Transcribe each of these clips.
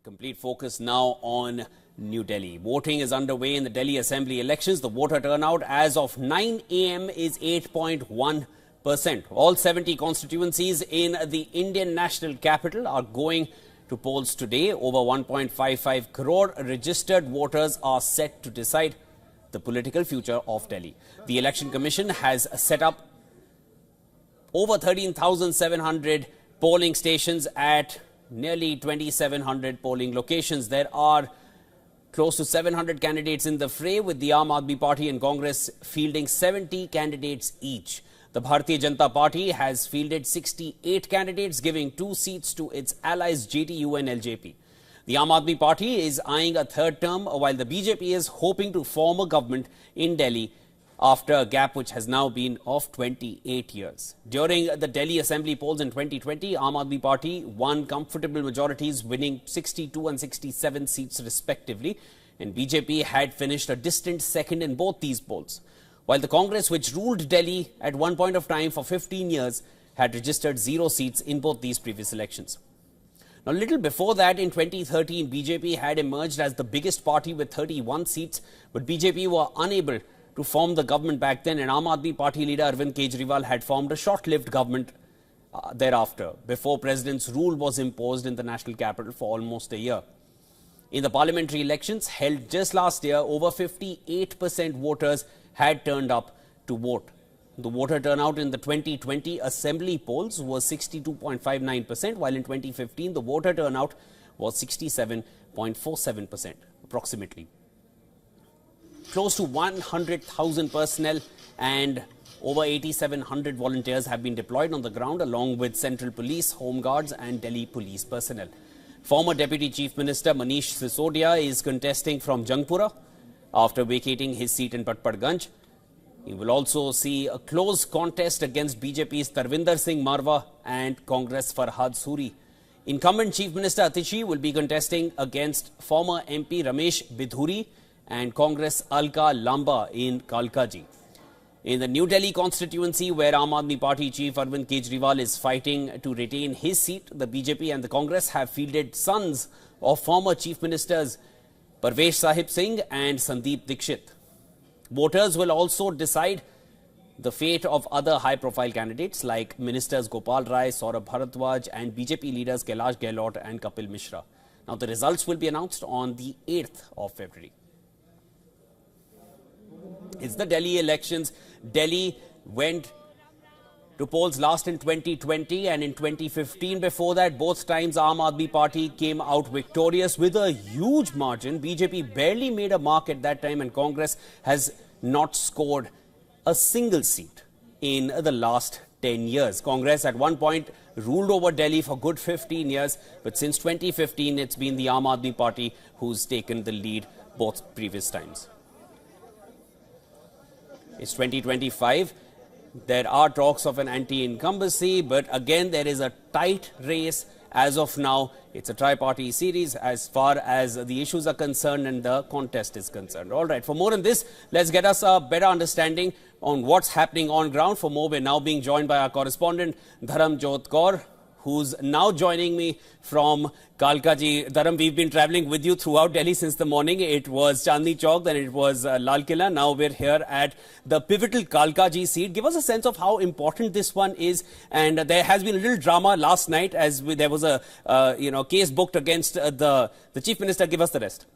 Complete focus now on New Delhi. Voting is underway in the Delhi Assembly elections. The voter turnout as of 9 a.m. is 8.1%. All 70 constituencies in the Indian national capital are going to polls today. Over 1.55 crore registered voters are set to decide the political future of Delhi. The Election Commission has set up over 13,700 polling stations at nearly 2,700 polling locations. There are close to 700 candidates in the fray, with the Aam Aadmi Party and Congress fielding 70 candidates each. The Bharatiya Janata Party has fielded 68 candidates, giving 2 seats to its allies JDU and LJP. The Aam Aadmi Party is eyeing a third term, while the BJP is hoping to form a government in Delhi after a gap which has now been of 28 years. During the Delhi Assembly polls in 2020, Aam Aadmi Party won comfortable majorities, winning 62 and 67 seats respectively, and BJP had finished a distant second in both these polls, while the Congress, which ruled Delhi at one point of time for 15 years, had registered 0 seats in both these previous elections. Now, a little before that, in 2013, BJP had emerged as the biggest party with 31 seats, but BJP were unable to form the government back then, and Aam Aadmi Party leader Arvind Kejriwal had formed a short-lived government thereafter, before President's rule was imposed in the national capital for almost a year. In the parliamentary elections held just last year, over 58% voters had turned up to vote. The voter turnout in the 2020 assembly polls was 62.59%, while in 2015 the voter turnout was 67.47% approximately. Close to 100,000 personnel and over 8,700 volunteers have been deployed on the ground, along with Central Police, Home Guards and Delhi Police personnel. Former Deputy Chief Minister Manish Sisodia is contesting from Jangpura after vacating his seat in Patparganj. He will also see a close contest against BJP's Tarvinder Singh Marwa and Congress Farhad Suri. Incumbent Chief Minister Atishi will be contesting against former MP Ramesh Bidhuri and Congress Alka Lamba in Kalkaji. In the New Delhi constituency, where Aam Aadmi Party Chief Arvind Kejriwal is fighting to retain his seat, the BJP and the Congress have fielded sons of former Chief Ministers Parvesh Sahib Singh and Sandeep Dikshit. Voters will also decide the fate of other high-profile candidates like Ministers Gopal Rai, Saurabh Bharadwaj and BJP leaders Kailash Gehlot and Kapil Mishra. Now, the results will be announced on the 8th of February. It's the Delhi elections. Delhi went to polls last in 2020 and in 2015. Before that, both times Aam Aadmi Party came out victorious with a huge margin. BJP barely made a mark at that time, and Congress has not scored a single seat in the last 10 years. Congress at one point ruled over Delhi for good 15 years, but since 2015, it's been the Aam Aadmi Party who's taken the lead both previous times. It's 2025. There are talks of an anti-incumbency, but again, there is a tight race as of now. It's a tri-party series as far as the issues are concerned and the contest is concerned. All right, for more on this, let's get us a better understanding on what's happening on ground. For more, we're now being joined by our correspondent, Dharamjot Kaur, who's now joining me from Kalkaji. Dharam, we've been traveling with you throughout Delhi since the morning. It was Chandni Chowk, then it was Lal Killa. Now we're here at the pivotal Kalkaji seat. Give us a sense of how important this one is. And there has been a little drama last night as there was a case booked against the Chief Minister. Give us the rest.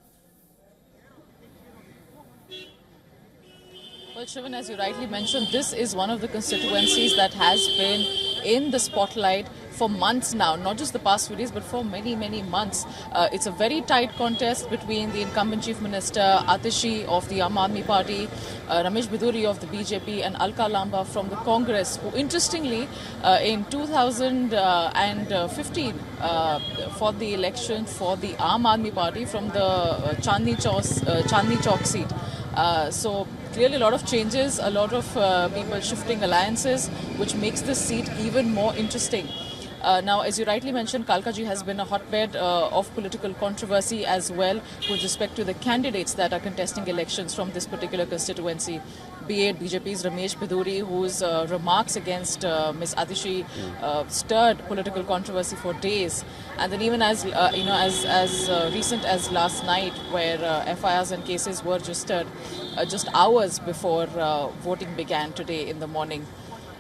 Well, Shivan, as you rightly mentioned, this is one of the constituencies that has been in the spotlight for months now, not just the past few days, but for many, many months. It's a very tight contest between the incumbent Chief Minister Atishi of the Aam Aadmi Party, Ramesh Bidhuri of the BJP and Alka Lamba from the Congress, who interestingly in 2015 for the election for the Aam Aadmi Party from the Chandni Chowk seat. So clearly a lot of changes, a lot of people shifting alliances, which makes this seat even more interesting. Now, as you rightly mentioned, Kalkaji has been a hotbed of political controversy as well with respect to the candidates that are contesting elections from this particular constituency. be it BJP's Ramesh Biduri, whose remarks against Ms. Atishi stirred political controversy for days, and then even as recent as last night, where FIRs and cases were registered just hours before voting began today in the morning.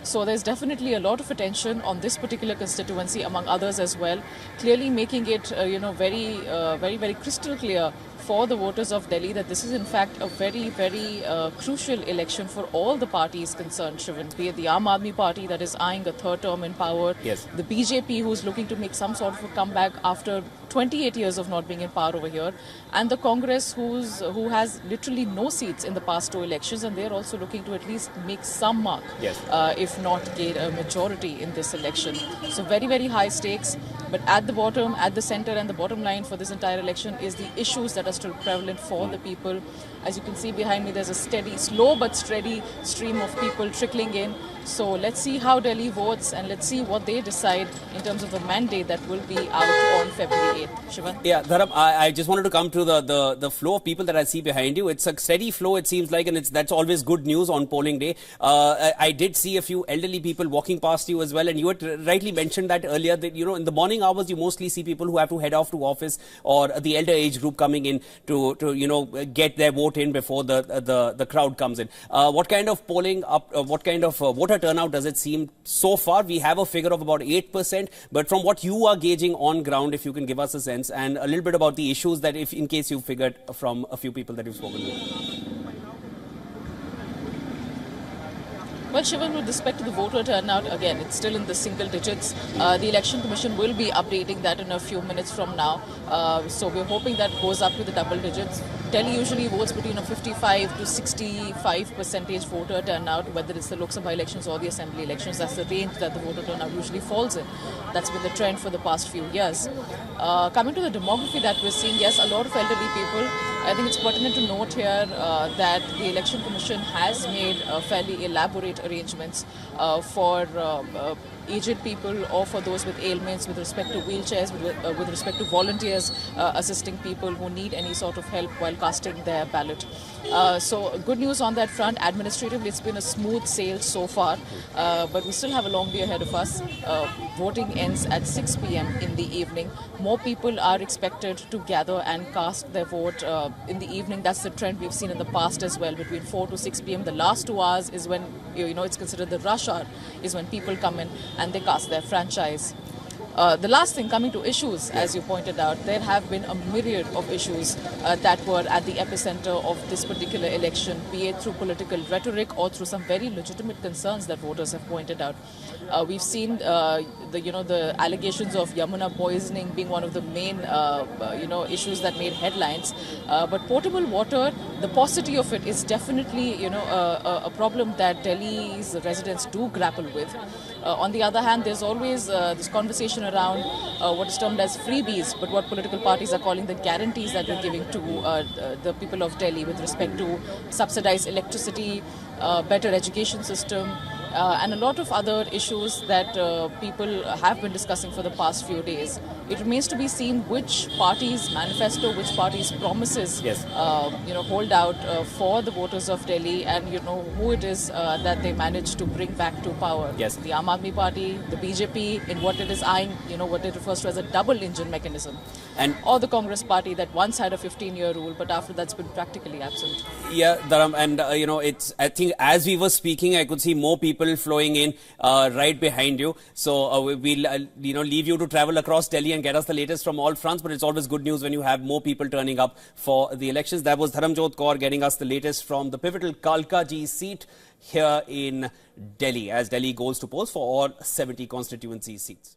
So there's definitely a lot of attention on this particular constituency, among others as well, clearly making it, very crystal clear for the voters of Delhi that this is in fact a very, very crucial election for all the parties concerned, Shivan, be it the Aam Aadmi Party that is eyeing a third term in power, yes, the BJP who's looking to make some sort of a comeback after 28 years of not being in power over here, and the Congress who has literally no seats in the past two elections, and they're also looking to at least make some mark, yes, if not gain a majority in this election. So very, very high stakes. But at the bottom, at the center, and the bottom line for this entire election is the issues that are still prevalent for the people. As you can see behind me, there's a steady, slow but steady stream of people trickling in. So let's see how Delhi votes, and let's see what they decide in terms of the mandate that will be out on February 8th. Shivan? Yeah, Dharam, I just wanted to come to the flow of people that I see behind you. It's a steady flow, it seems like, and that's always good news on polling day. I did see a few elderly people walking past you as well, and you had rightly mentioned that earlier, that, in the morning hours, you mostly see people who have to head off to office, or the elder age group coming in to get their vote in before the crowd comes in. What kind of polling what kind of voter turnout does it seem so far? We have a figure of about 8%, but from what you are gauging on ground, if you can give us a sense, and a little bit about the issues that, if in case you figured from a few people that you've spoken with. Well, Shivan, with respect to the voter turnout, again, it's still in the single digits. The Election Commission will be updating that in a few minutes from now. So we're hoping that goes up to the double digits. Delhi usually votes between a 55 to 65% voter turnout, whether it's the Lok Sabha elections or the Assembly elections. That's the range that the voter turnout usually falls in. That's been the trend for the past few years. Coming to the demography that we're seeing, yes, a lot of elderly people. I think it's pertinent to note here that the Election Commission has made fairly elaborate arrangements for aged people or for those with ailments, with respect to wheelchairs, with respect to volunteers assisting people who need any sort of help while casting their ballot. So good news on that front. Administratively, it's been a smooth sail so far, but we still have a long way ahead of us. Voting ends at 6 p.m. in the evening. More people are expected to gather and cast their vote in the evening. That's the trend we've seen in the past as well. Between 4 to 6 p.m. the last 2 hours is when, it's considered the rush hour, is when people come in and they cast their franchise. The last thing, coming to issues, as you pointed out, there have been a myriad of issues that were at the epicenter of this particular election, be it through political rhetoric or through some very legitimate concerns that voters have pointed out. We've seen the allegations of Yamuna poisoning being one of the main issues that made headlines. But potable water, the paucity of it is definitely a problem that Delhi's residents do grapple with. On the other hand, there's always this conversation around what is termed as freebies, but what political parties are calling the guarantees that we're giving to the people of Delhi with respect to subsidized electricity, better education system, and a lot of other issues that people have been discussing for the past few days. It remains to be seen which party's manifesto, which party's promises, yes, hold out for the voters of Delhi, and who it is that they manage to bring back to power. Yes, the Aam Aadmi Party, the BJP, in what it is eyeing, what it refers to as a double-engine mechanism, and or the Congress Party that once had a 15-year rule, but after that's been practically absent. Yeah, Dharam, and it's, I think as we were speaking, I could see more people flowing in right behind you. So we'll leave you to travel across Delhi and get us the latest from all fronts. But it's always good news when you have more people turning up for the elections. That was Dharamjot Kaur getting us the latest from the pivotal Kalkaji seat here in Delhi, as Delhi goes to polls for all 70 constituency seats.